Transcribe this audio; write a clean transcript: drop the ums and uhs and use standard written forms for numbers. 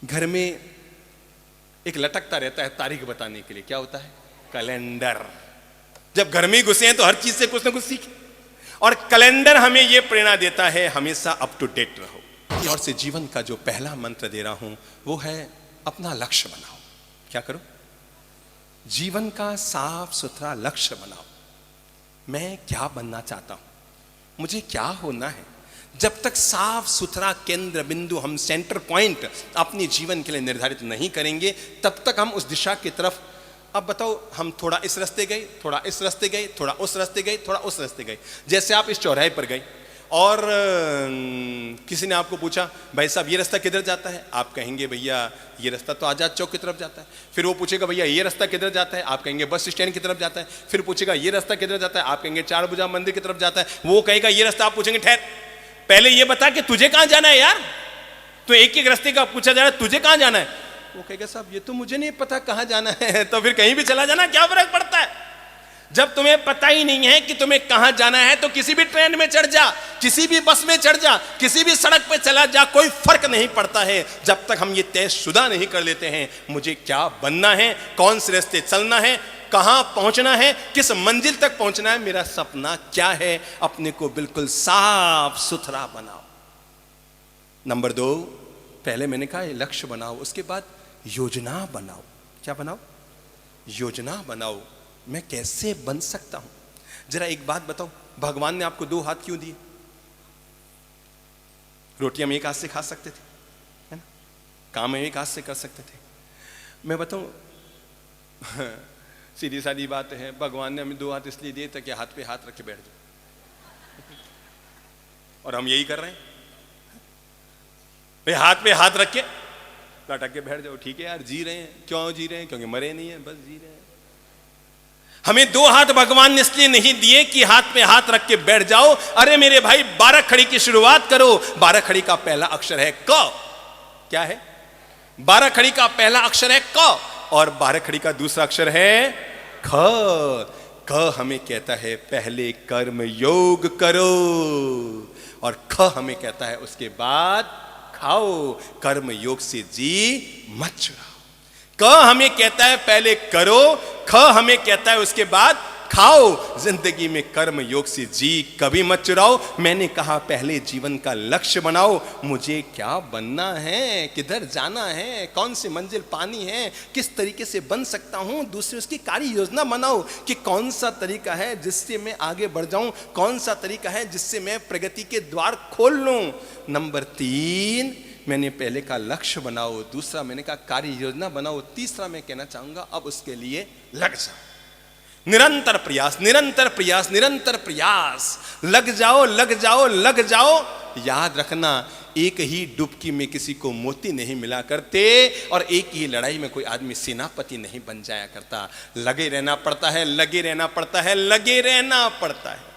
घर में एक लटकता रहता है तारीख बताने के लिए, क्या होता है? कैलेंडर। जब घर में घुसे हैं तो हर चीज से कुछ ना कुछ सीखें, और कैलेंडर हमें यह प्रेरणा देता है हमेशा अप टू डेट रहो। और से जीवन का जो पहला मंत्र दे रहा हूं वो है अपना लक्ष्य बनाओ। क्या करो? जीवन का साफ सुथरा लक्ष्य बनाओ। मैं क्या बनना चाहता हूं, मुझे क्या होना है। जब तक साफ सुथरा केंद्र बिंदु, हम सेंटर पॉइंट अपने जीवन के लिए निर्धारित नहीं करेंगे, तब तक हम उस दिशा की तरफ, अब बताओ, हम थोड़ा इस रास्ते गए, थोड़ा इस रास्ते गए, थोड़ा उस रास्ते गए, थोड़ा उस रास्ते गए। जैसे आप इस चौराहे पर गए और किसी ने आपको पूछा भाई साहब ये रास्ता किधर जाता है, आप कहेंगे भैया ये रास्ता तो आजाद चौक की तरफ जाता है। फिर वो पूछेगा भैया ये रास्ता किधर जाता है, आप कहेंगे बस स्टैंड की तरफ जाता है। फिर पूछेगा ये रास्ता किधर जाता है, आप कहेंगे चार भुजा मंदिर की तरफ जाता है। वो कहेगा ये रास्ता, आप पूछेंगे ठहर पहले ये बता कि तुझे कहां जाना है यार, तो एक एक रास्ते का पूछा जा रहा है तुझे कहां जाना है। वो कहेगा साहब ये तो मुझे नहीं पता कहां जाना है। तो फिर कहीं भी चला जाना, क्या फर्क पड़ता है? जब तुम्हें पता ही नहीं है कि तुम्हें कहां जाना है तो किसी भी ट्रेन में चढ़ जा, किसी भी बस में चढ़ जा, किसी भी सड़क पे चला जा, कोई फर्क नहीं पड़ता है जब तक हम ये तयशुदा नहीं कर लेते हैं मुझे क्या बनना है, कौन से रास्ते चलना है, कहां पहुंचना है, किस मंजिल तक पहुंचना है, मेरा सपना क्या है। अपने को बिल्कुल साफ सुथरा बनाओ। नंबर 2, पहले मैंने कहा लक्ष्य बनाओ, उसके बाद योजना बनाओ। क्या बनाओ? योजना बनाओ। मैं कैसे बन सकता हूं? जरा एक बात बताओ, भगवान ने आपको 2 हाथ क्यों दिए? रोटी हम एक हाथ से खा सकते थे, है ना? काम हम एक हाथ से कर सकते थे। मैं बताऊं सीधी सादी बात है, भगवान ने हमें 2 हाथ इसलिए दिए ताकि हाथ पे हाथ रख के बैठ जाओ, और हम यही कर रहे हैं। भाई हाथ पे हाथ रख के लटक के बैठ जाओ, ठीक है यार, जी रहे हैं। क्यों जी रहे हैं? क्योंकि मरे नहीं है, बस जी रहे हैं। हमें 2 हाथ भगवान ने इसलिए नहीं दिए कि हाथ पे हाथ रख के बैठ जाओ। अरे मेरे भाई 12 खड़ी की शुरुआत करो। 12 खड़ी का पहला अक्षर है क। क्या है? 12 खड़ी का पहला अक्षर है क, और 12 खड़ी का दूसरा अक्षर है ख। क हमें कहता है पहले कर्म योग करो, और ख हमें कहता है उसके बाद खाओ। कर्म योग से जी मत चुराओ। क हमें कहता है पहले करो, ख हमें कहता है उसके बाद खाओ। जिंदगी में कर्म योग से जी कभी मत चुराओ। मैंने कहा पहले जीवन का लक्ष्य बनाओ। मुझे क्या बनना है, किधर जाना है, कौन सी मंजिल पानी है, किस तरीके से बन सकता हूं। दूसरे उसकी कार्य योजना बनाओ कि कौन सा तरीका है जिससे मैं आगे बढ़ जाऊं, कौन सा तरीका है जिससे मैं प्रगति के द्वार खोल लूं। नंबर 3, मैंने पहले का लक्ष्य बनाओ। दूसरा मैंने कहा कार्य योजना बनाओ। तीसरा मैं कहना चाहूंगा अब उसके लिए लग जाओ। निरंतर प्रयास, निरंतर प्रयास, निरंतर प्रयास। लग जाओ, लग जाओ, लग जाओ। याद रखना एक ही डुबकी में किसी को मोती नहीं मिला करते, और एक ही लड़ाई में कोई आदमी सेनापति नहीं बन जाया करता। लगे रहना पड़ता है, लगे रहना पड़ता है, लगे रहना पड़ता है।